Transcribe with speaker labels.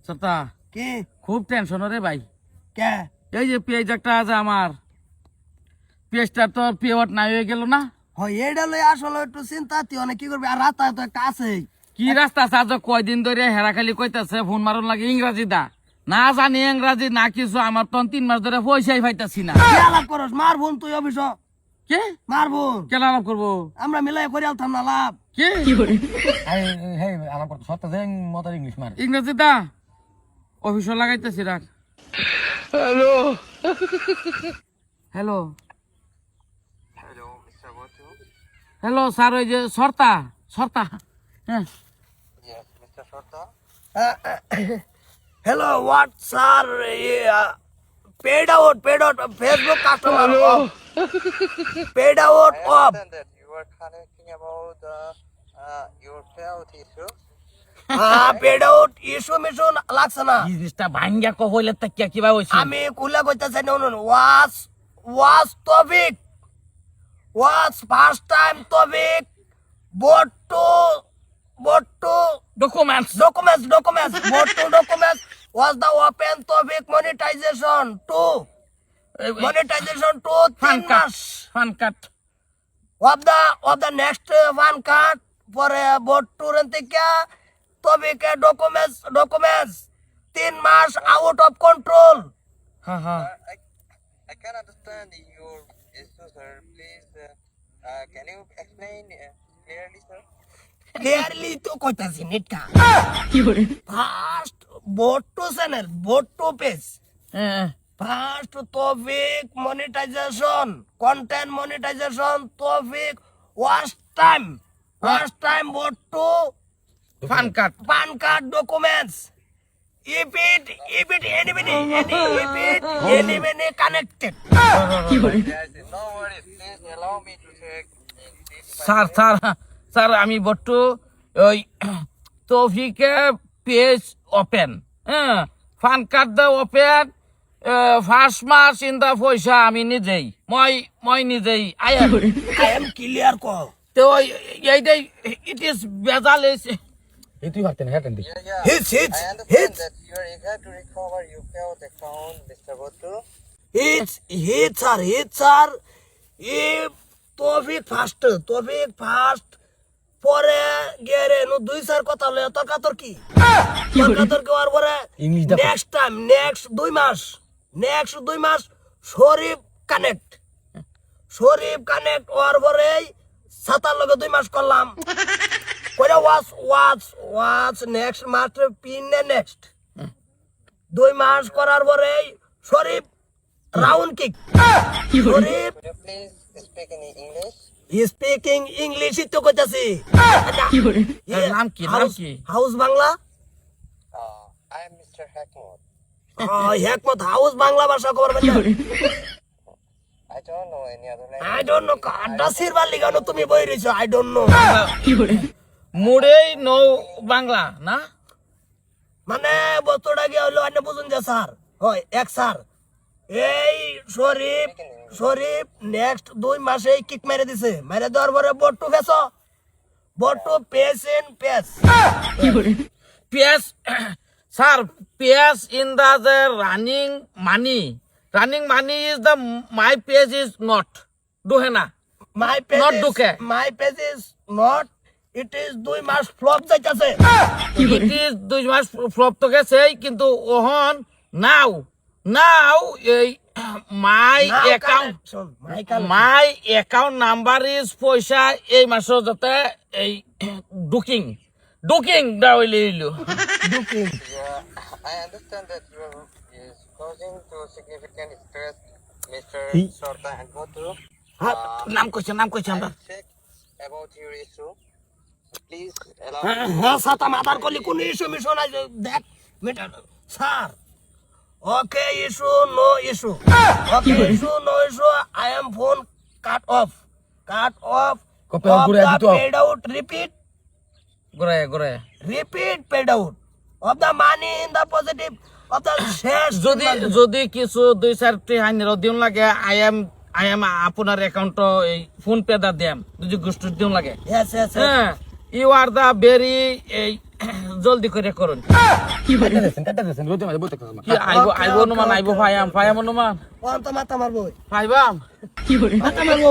Speaker 1: সত্তা
Speaker 2: কি
Speaker 1: খুব টেনশন রে ভাই।
Speaker 2: কে
Speaker 1: এই যে পেঁয়াজ একটা আছে আমার, পেঁয়াজটা তো পেওয়াট নাই হয়ে গেল না।
Speaker 2: হয় এইটা লই আসলে একটু চিন্তা তুই অনেক কি করবি আর রাস্তা তো একটা আছে
Speaker 1: কি রাস্তা আছে আজ কয়দিন ধরে হেরাখালি কইতাছে ফোন মারন লাগে ইংরাজি দা না জানি ইংরাজি না কিছু, আমার তো 3 মাস ধরে পয়সাই পাইতাছি না।
Speaker 2: কি আলাপ করস মার বোন তুই অফিস
Speaker 1: কে
Speaker 2: মার বোন
Speaker 1: কেলা আলাপ করবো
Speaker 2: আমরা মিলাই করে আলতাম না লাভ
Speaker 1: কি
Speaker 3: আলাপ করতে সত্য যে মতার ইংলিশ মার
Speaker 1: ইংরাজি দা অফিস লাগাইতেছি রাখ।
Speaker 4: Hello.
Speaker 1: Hello
Speaker 4: Hello, Mr. Botu.
Speaker 1: Hello sir, ওই যে সর্তা সর্তা হ্যাঁ
Speaker 4: Yes, Mr. Shorta.
Speaker 2: Hello what sir paid out Facebook customer paid out
Speaker 4: I
Speaker 2: of
Speaker 4: understand that you are connecting about your payout issue.
Speaker 2: Paid out issue মিশু লাগছে না
Speaker 1: জিনিসটা ভাঙ্গা কইলে তা কি ভাই হইছে
Speaker 2: আমি কুলা কইতাছি নুন was topic was first time topic both two
Speaker 1: documents
Speaker 2: documents both two documents was the open topic monetization to
Speaker 1: fun
Speaker 2: 3
Speaker 1: cut
Speaker 2: months
Speaker 1: fun cut
Speaker 2: of the next one card for both two rentika topic documents 3 months out of control
Speaker 1: হ্যাঁ হ্যাঁ
Speaker 4: I can understand your issue, sir. Please, can you explain clearly, sir?
Speaker 2: clearly to কইতাছি নেটকা first both two channel both two page
Speaker 1: হ্যাঁ
Speaker 2: First topic monetization, content monetization topic was time what to
Speaker 1: fun cut
Speaker 4: PAN
Speaker 2: card documents. If it anybody connected.
Speaker 4: Yes, no worries. Please allow me to check in this.
Speaker 1: Sir sir sir আমি বট্টু ওই তৌফিকে page open হ্যাঁ ফান card দা open first মাস ইন দা পয়সা আমি নিজেই মই নিজেই
Speaker 2: I am clear ko.
Speaker 1: তো এইটাই ইট ইজ বেজাল
Speaker 3: এই তুই ভাবতেন হ্যাঁ দি
Speaker 4: Yeah.
Speaker 2: Hits.
Speaker 4: I understand that you are eager to recover your payout account, Mr. Botu.
Speaker 2: Hits are if topic first পরে গেরে নো দুই চার কথা লয় তর্কাতর্কি হওয়ার পরে
Speaker 3: English দা-
Speaker 2: নেক্সট 2 মাস শরীফ কানেক্ট হওয়ার পরে সাতার লগে 2 মাস করলাম কইরা ওয়াচ নেক্সট মাস পিন নেক্সট 2 মাস করার পরে Sharif round kick Sharif
Speaker 4: Could you please speak in English?
Speaker 2: Speaking ইংলিশই তো কইতাছি
Speaker 1: নাম কি
Speaker 2: হাউস Bangla
Speaker 4: I am Mr. Hackmore.
Speaker 2: Hekmat হাউস বাংলা ভাষা খবর পাই
Speaker 4: I don't know any other language.
Speaker 2: I don't know কাডা সিরবার লিগানো তুমি বই রইছো আই ডোন্ট নো
Speaker 1: মুড়েই নৌ বাংলা না
Speaker 2: মানে বস্তুটা কি হলো আনে বুঝুন যে স্যার হয় এক স্যার এই শরীফ নেক্সট 2 মাসে কিক মেরে দিছে মেরে দেওয়ার পরে বট্টু পেস ইন পেস
Speaker 1: page sir page in the যে running money is the my page is not ডুহে না
Speaker 2: মাই পেজ
Speaker 1: Not ঢুকে।
Speaker 2: My page is not it is 2 মাস ফ্লপ যাইতাছে
Speaker 1: ইট ইজ 2 মাস ফ্লপ তো গেছে কিন্তু ওহন নাও এই মাই অ্যাকাউন্ট নাম্বার ইজ পয়সা এই মাসের যাতে এই ডুকিং দা হইলো
Speaker 4: I understand that you are causing to significant stress, Mr. Shorta and Botu.
Speaker 1: নাম কইছে আমরা
Speaker 4: I'll check about your issue. Please allow
Speaker 2: হ্যাঁ সাতা মাথার কলি কোন ইস্যু মিশু নাই দেখ মিটার sir okay issue no issue I am phone cut off
Speaker 3: Copy on ঘুরে দিতে হবে।
Speaker 2: Paid out repeat paid out of the money in the positive of the শেষ
Speaker 1: যদি কিছু 2-4টি হাইনের দিন লাগে আই এম আপনার অ্যাকাউন্ট এই ফোন পে দা দেম যদি গোষ্ঠী দিন লাগে
Speaker 2: ইয়েস
Speaker 1: হ্যাঁ ইউ আর দা ভেরি জলদি করে করুন
Speaker 3: কাটা দিয়েছেন রোদে মাঝে বলতে
Speaker 1: কি আইবো অনুমান আইবো ফায়াম অনুমান
Speaker 2: ও তো মাথা মারবো
Speaker 1: ফাইবাম
Speaker 2: মাথা মারবো